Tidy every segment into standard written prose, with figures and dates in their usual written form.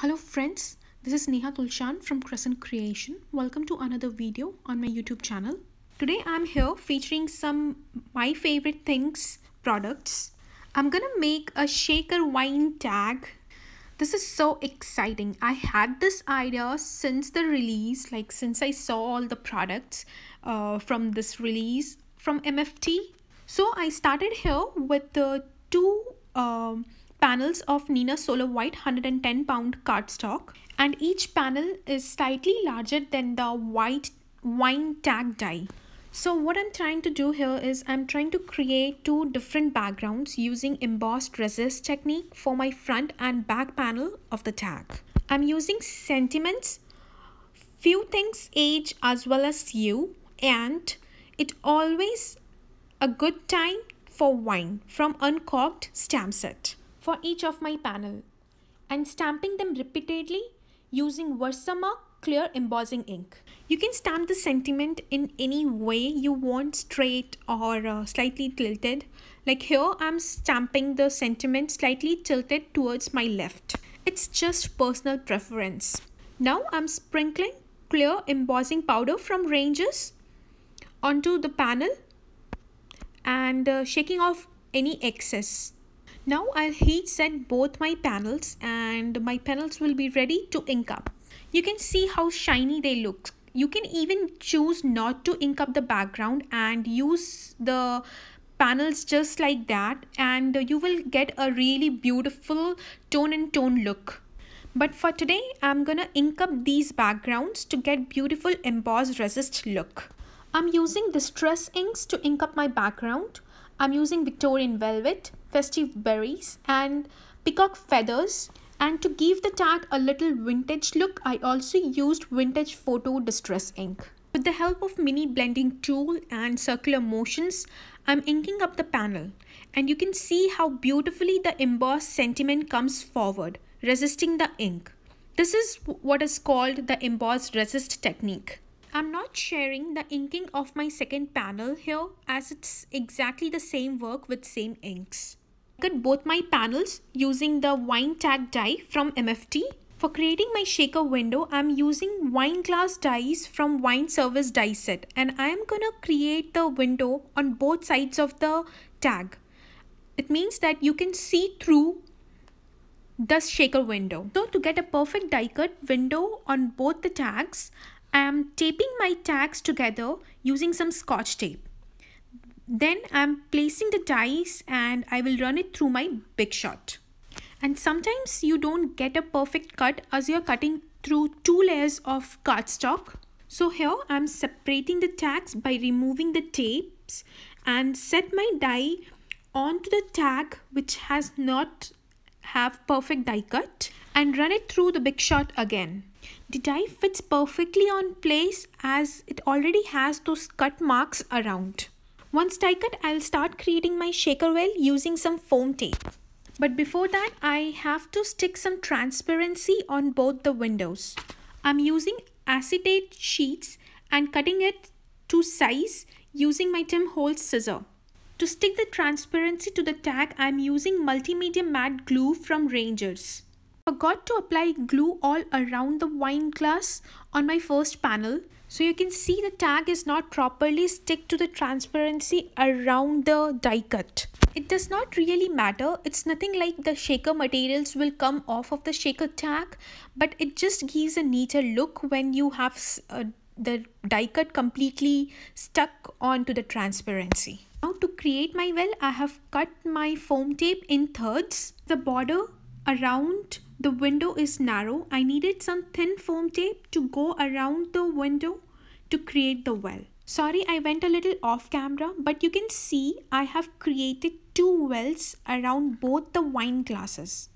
Hello friends, this is Neha Tulshan from Crescent Creation. Welcome to another video on my YouTube channel. Today I'm here featuring some my favorite things products. I'm gonna make a shaker wine tag. This is so exciting. I had this idea since the release, like since I saw all the products from this release from MFT. So I started here with the two panels of Nina Solar White 110-pound cardstock, and each panel is slightly larger than the white wine tag die. So what I'm trying to do here is I'm trying to create two different backgrounds using embossed resist technique for my front and back panel of the tag. I'm using sentiments, few things age as well as you, and it always a good time for wine from uncorked stamp set for each of my panel, and stamping them repeatedly using Versamark clear embossing ink. You can stamp the sentiment in any way you want, straight or slightly tilted. Like here I'm stamping the sentiment slightly tilted towards my left. It's just personal preference. Now I'm sprinkling clear embossing powder from ranges onto the panel and shaking off any excess. Now I'll heat set both my panels and my panels will be ready to ink up. You can see how shiny they look. You can even choose not to ink up the background and use the panels just like that, and you will get a really beautiful tone and tone look. But for today, I'm gonna ink up these backgrounds to get beautiful embossed resist look. I'm using distress inks to ink up my background. I'm using Victorian Velvet, Festive Berries and Peacock Feathers. And to give the tag a little vintage look, I also used Vintage Photo Distress ink. With the help of mini blending tool and circular motions, I'm inking up the panel. And you can see how beautifully the embossed sentiment comes forward, resisting the ink. This is what is called the embossed resist technique. I'm not sharing the inking of my second panel here as it's exactly the same work with same inks. I cut both my panels using the wine tag die from MFT. For creating my shaker window, I'm using wine glass dies from Wine Service die set, and I am gonna create the window on both sides of the tag. It means that you can see through the shaker window. So to get a perfect die cut window on both the tags, I am taping my tags together using some scotch tape. Then I'm placing the dies and I will run it through my Big Shot. And sometimes you don't get a perfect cut as you're cutting through two layers of cardstock. So here I'm separating the tags by removing the tapes and set my die onto the tag which has not have perfect die cut and run it through the Big Shot again. The die fits perfectly on place as it already has those cut marks around. Once die cut, I'll start creating my shaker well using some foam tape. But before that, I have to stick some transparency on both the windows. I'm using acetate sheets and cutting it to size using my Tim Holtz scissor. To stick the transparency to the tag, I'm using multimedia matte glue from Rangers. I forgot to apply glue all around the wine glass on my first panel, so you can see the tag is not properly stick to the transparency around the die cut. It does not really matter. It's nothing like the shaker materials will come off of the shaker tag, but it just gives a neater look when you have the die cut completely stuck onto the transparency. Now to create my well, I have cut my foam tape in thirds. The border around the window is narrow. I needed some thin foam tape to go around the window to create the well. Sorry, I went a little off camera, but you can see I have created two wells around both the wine glasses.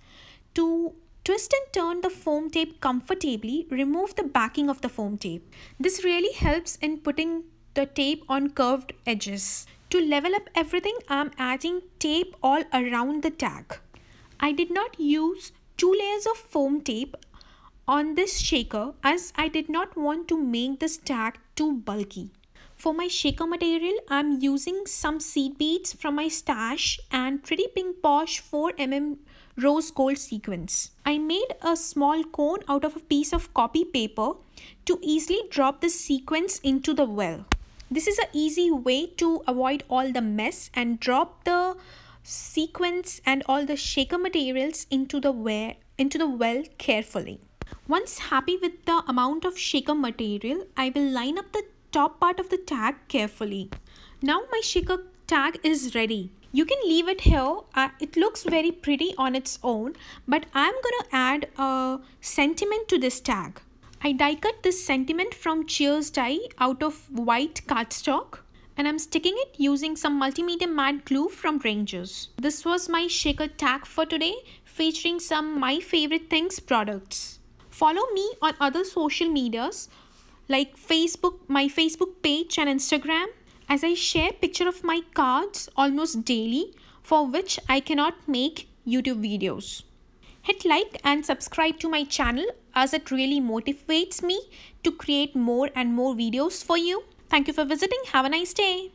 To twist and turn the foam tape comfortably, remove the backing of the foam tape. This really helps in putting the tape on curved edges. To level up everything, I'm adding tape all around the tag. I did not use two layers of foam tape on this shaker as I did not want to make this tag too bulky. For my shaker material, I'm using some seed beads from my stash and Pretty Pink Posh 4mm rose gold sequins. I made a small cone out of a piece of copy paper to easily drop the sequins into the well. This is an easy way to avoid all the mess and drop the sequins and all the shaker materials into the well carefully. Once happy with the amount of shaker material, I will line up the top part of the tag carefully. Now my shaker tag is ready. You can leave it here. It looks very pretty on its own, but I'm gonna add a sentiment to this tag. I die cut this sentiment from Cheers die out of white cardstock, and I'm sticking it using some multimedia matte glue from Rangers. This was my shaker tag for today, featuring some my favorite things products. Follow me on other social medias like Facebook, my Facebook page and Instagram, as I share picture of my cards almost daily, for which I cannot make YouTube videos. Hit like and subscribe to my channel, as it really motivates me to create more and more videos for you. Thank you for visiting. Have a nice day.